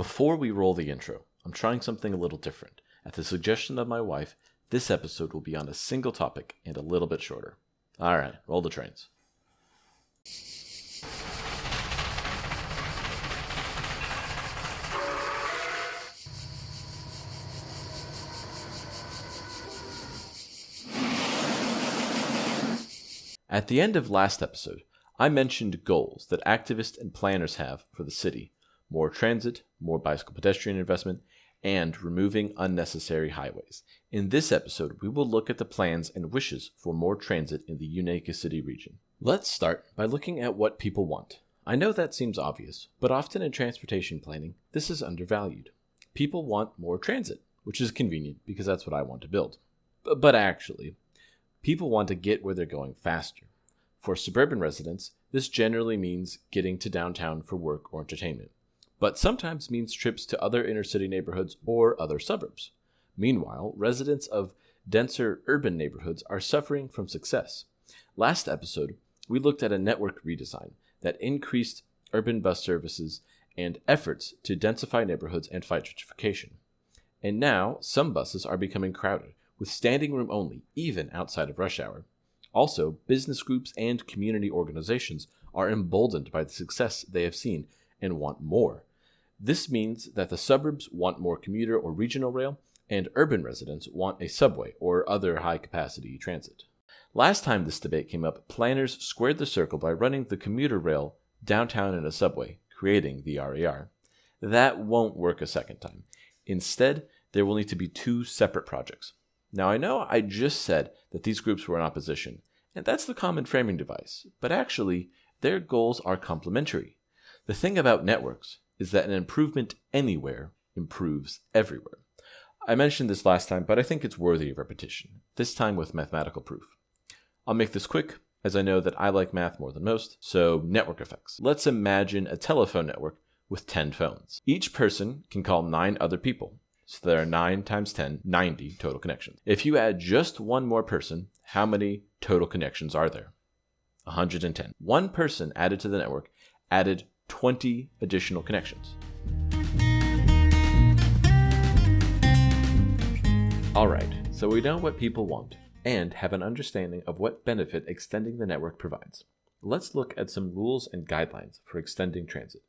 Before we roll the intro, I'm trying something a little different. At the suggestion of my wife, this episode will be on a single topic and a little bit shorter. Alright, roll the trains. At the end of last episode, I mentioned goals that activists and planners have for the city: more transit, more bicycle pedestrian investment, and removing unnecessary highways. In this episode, we will look at the plans and wishes for more transit in the Unaka City region. Let's start by looking at what people want. I know that seems obvious, but often in transportation planning, this is undervalued. People want more transit, which is convenient because that's what I want to build. But actually, people want to get where they're going faster. For suburban residents, this generally means getting to downtown for work or entertainment, but sometimes means trips to other inner-city neighborhoods or other suburbs. Meanwhile, residents of denser urban neighborhoods are suffering from success. Last episode, we looked at a network redesign that increased urban bus services and efforts to densify neighborhoods and fight gentrification. And now, some buses are becoming crowded, with standing room only, even outside of rush hour. Also, business groups and community organizations are emboldened by the success they have seen and want more. This means that the suburbs want more commuter or regional rail, and urban residents want a subway or other high-capacity transit. Last time this debate came up, planners squared the circle by running the commuter rail downtown in a subway, creating the RER. That won't work a second time. Instead, there will need to be two separate projects. Now, I know I just said that these groups were in opposition, and that's the common framing device, but actually, their goals are complementary. The thing about networks is that an improvement anywhere improves everywhere. I mentioned this last time, but I think it's worthy of repetition, this time with mathematical proof. I'll make this quick, as I know that I like math more than most, so network effects. Let's imagine a telephone network with 10 phones. Each person can call 9 other people. So there are 9 times 10, 90 total connections. If you add just one more person, how many total connections are there? 110. One person added to the network added 20 additional connections. Alright, so we know what people want and have an understanding of what benefit extending the network provides. Let's look at some rules and guidelines for extending transit.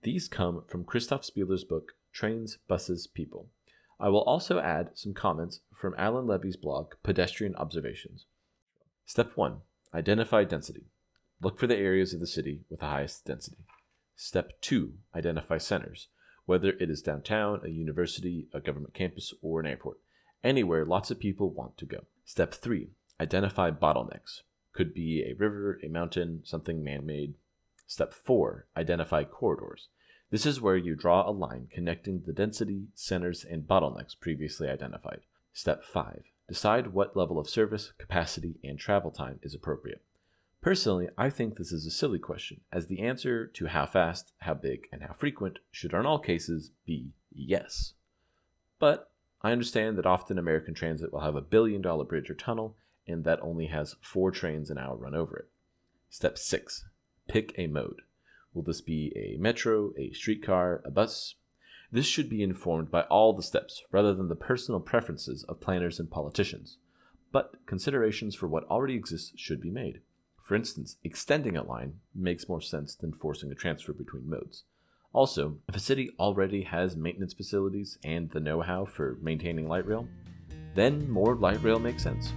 These come from Christof Spieler's book, Trains, Buses, People. I will also add some comments from Alan Levy's blog, Pedestrian Observations. Step 1. Identify density. Look for the areas of the city with the highest density. Step 2. Identify centers, whether it is downtown, a university, a government campus, or an airport, anywhere lots of people want to go. Step 3. Identify bottlenecks. Could be a river, a mountain, something man-made. Step 4. Identify corridors. This is where you draw a line connecting the density, centers, and bottlenecks previously identified. Step 5. Decide what level of service, capacity, and travel time is appropriate. Personally, I think this is a silly question, as the answer to how fast, how big, and how frequent should in all cases be yes. But I understand that often American transit will have a billion-dollar bridge or tunnel, and that only has 4 trains an hour run over it. Step 6. Pick a mode. Will this be a metro, a streetcar, a bus? This should be informed by all the steps rather than the personal preferences of planners and politicians. But considerations for what already exists should be made. For instance, extending a line makes more sense than forcing a transfer between modes. Also, if a city already has maintenance facilities and the know-how for maintaining light rail, then more light rail makes sense.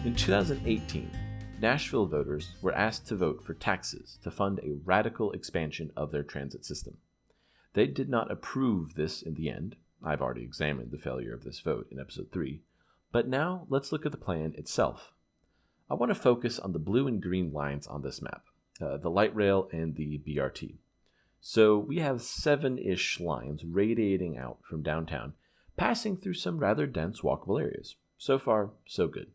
In 2018, Nashville voters were asked to vote for taxes to fund a radical expansion of their transit system. They did not approve this in the end. I've already examined the failure of this vote in episode 3, but now let's look at the plan itself. I want to focus on the blue and green lines on this map, the light rail and the BRT. So we have 7-ish lines radiating out from downtown, passing through some rather dense walkable areas. So far, so good.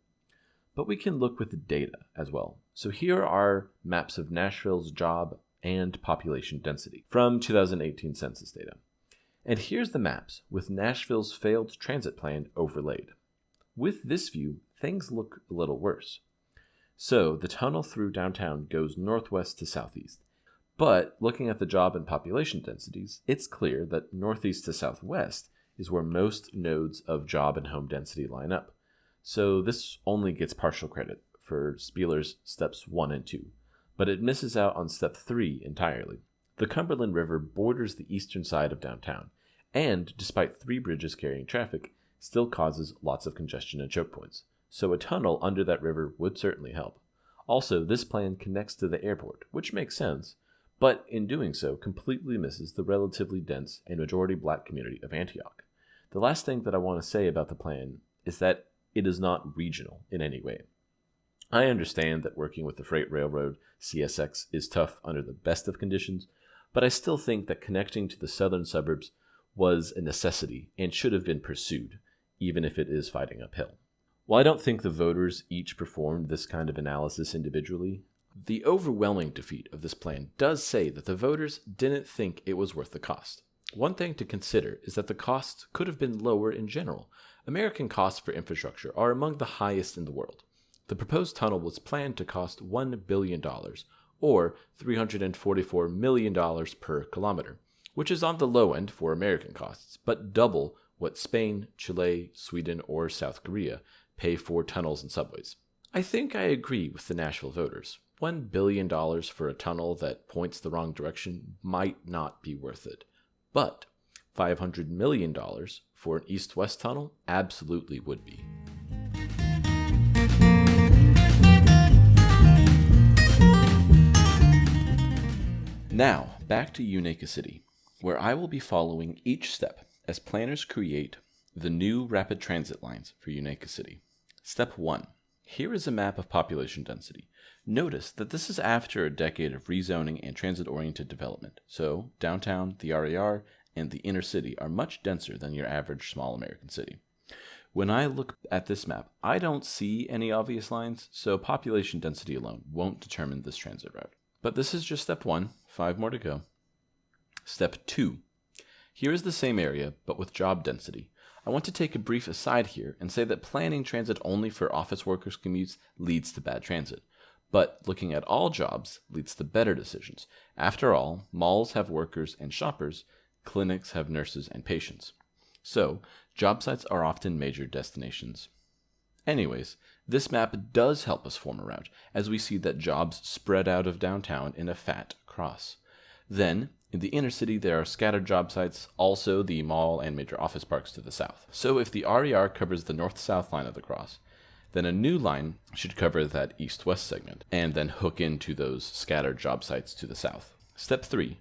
But we can look with the data as well. So here are maps of Nashville's job and population density from 2018 census data. And here's the maps with Nashville's failed transit plan overlaid. With this view, things look a little worse. So the tunnel through downtown goes northwest to southeast. But looking at the job and population densities, it's clear that northeast to southwest is where most nodes of job and home density line up. So this only gets partial credit for Spieler's steps 1 and 2, but it misses out on step 3 entirely. The Cumberland River borders the eastern side of downtown, and despite 3 bridges carrying traffic, still causes lots of congestion and choke points. So a tunnel under that river would certainly help. Also, this plan connects to the airport, which makes sense, but in doing so completely misses the relatively dense and majority black community of Antioch. The last thing that I want to say about the plan is that it is not regional in any way. I understand that working with the freight railroad, CSX, is tough under the best of conditions, but I still think that connecting to the southern suburbs was a necessity and should have been pursued, even if it is fighting uphill. While I don't think the voters each performed this kind of analysis individually, the overwhelming defeat of this plan does say that the voters didn't think it was worth the cost. One thing to consider is that the costs could have been lower in general. American costs for infrastructure are among the highest in the world. The proposed tunnel was planned to cost $1 billion, or $344 million per kilometer, which is on the low end for American costs, but double what Spain, Chile, Sweden, or South Korea pay for tunnels and subways. I think I agree with the Nashville voters. $1 billion for a tunnel that points the wrong direction might not be worth it. But $500 million for an east-west tunnel absolutely would be. Now, back to Unaka City, where I will be following each step as planners create the new rapid transit lines for Unaka City. Step 1. Here is a map of population density. Notice that this is after a decade of rezoning and transit-oriented development, so downtown, the RER, and the inner city are much denser than your average small American city. When I look at this map, I don't see any obvious lines, so population density alone won't determine this transit route. But this is just step 1, 5 more to go. Step 2. Here is the same area, but with job density. I want to take a brief aside here and say that planning transit only for office workers' commutes leads to bad transit. But looking at all jobs leads to better decisions. After all, malls have workers and shoppers, clinics have nurses and patients. So, job sites are often major destinations. Anyways, this map does help us form a route, as we see that jobs spread out of downtown in a fat cross. Then, in the inner city, there are scattered job sites, also the mall and major office parks to the south. So if the RER covers the north-south line of the cross, then a new line should cover that east-west segment, and then hook into those scattered job sites to the south. Step 3.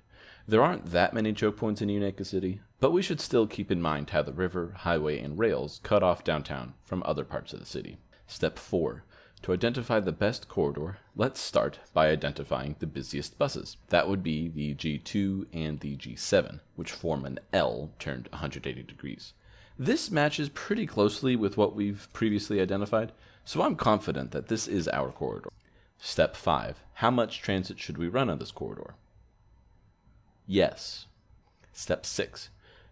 There aren't that many choke points in Unaka City, but we should still keep in mind how the river, highway, and rails cut off downtown from other parts of the city. Step 4. To identify the best corridor, let's start by identifying the busiest buses. That would be the G2 and the G7, which form an L turned 180 degrees. This matches pretty closely with what we've previously identified, so I'm confident that this is our corridor. Step 5. How much transit should we run on this corridor? Yes. Step 6.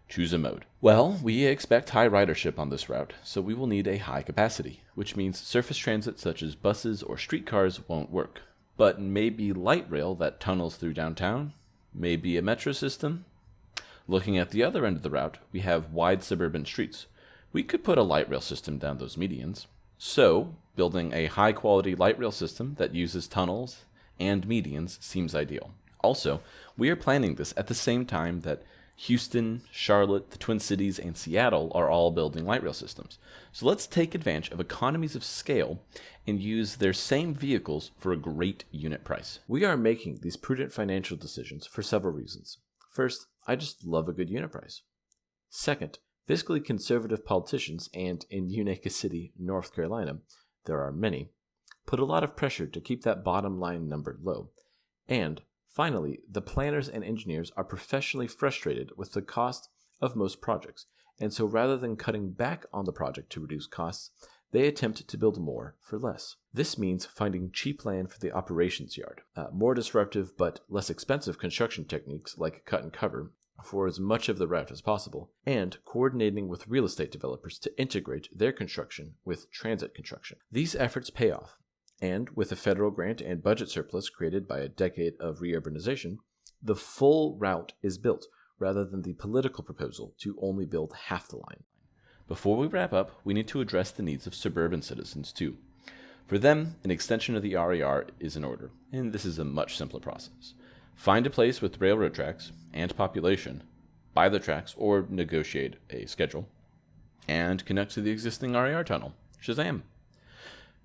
Choose a mode. Well, we expect high ridership on this route, so we will need a high capacity, which means surface transit such as buses or streetcars won't work. But maybe light rail that tunnels through downtown? Maybe a metro system? Looking at the other end of the route, we have wide suburban streets. We could put a light rail system down those medians. So, building a high-quality light rail system that uses tunnels and medians seems ideal. Also, we are planning this at the same time that Houston, Charlotte, the Twin Cities, and Seattle are all building light rail systems. So let's take advantage of economies of scale and use their same vehicles for a great unit price. We are making these prudent financial decisions for several reasons. First, I just love a good unit price. Second, fiscally conservative politicians, and in Unaka City, North Carolina, there are many, put a lot of pressure to keep that bottom line number low. And finally, the planners and engineers are professionally frustrated with the cost of most projects, and so rather than cutting back on the project to reduce costs, they attempt to build more for less. This means finding cheap land for the operations yard, more disruptive but less expensive construction techniques like cut and cover for as much of the route as possible, and coordinating with real estate developers to integrate their construction with transit construction. These efforts pay off, And with a federal grant and budget surplus created by a decade of reurbanization, the full route is built rather than the political proposal to only build half the line. Before we wrap up, we need to address the needs of suburban citizens too. For them, an extension of the RER is in order, and this is a much simpler process. Find a place with railroad tracks and population, buy the tracks or negotiate a schedule, and connect to the existing RER tunnel. Shazam!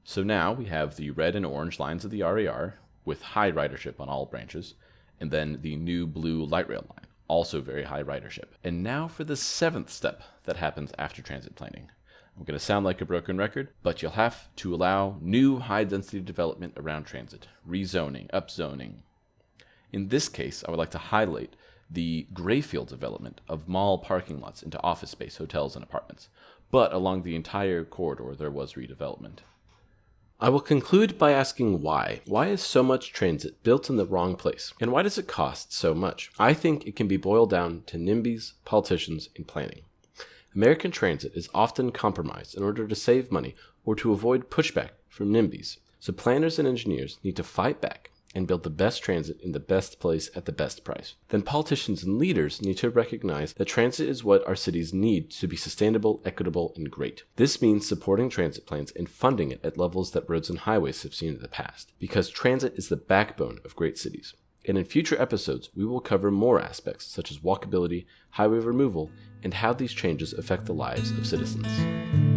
So now we have the red and orange lines of the RER with high ridership on all branches, and then the new blue light rail line, also very high ridership. And now for the 7th step that happens after transit planning. I'm going to sound like a broken record, but you'll have to allow new high-density development around transit, rezoning, upzoning. In this case, I would like to highlight the Grayfield development of mall parking lots into office space, hotels, and apartments. But along the entire corridor, there was redevelopment. I will conclude by asking why. Why is so much transit built in the wrong place? And why does it cost so much? I think it can be boiled down to NIMBYs, politicians, and planning. American transit is often compromised in order to save money or to avoid pushback from NIMBYs. So planners and engineers need to fight back and build the best transit in the best place at the best price. Then politicians and leaders need to recognize that transit is what our cities need to be sustainable, equitable, and great. This means supporting transit plans and funding it at levels that roads and highways have seen in the past, because transit is the backbone of great cities. And in future episodes, we will cover more aspects such as walkability, highway removal, and how these changes affect the lives of citizens.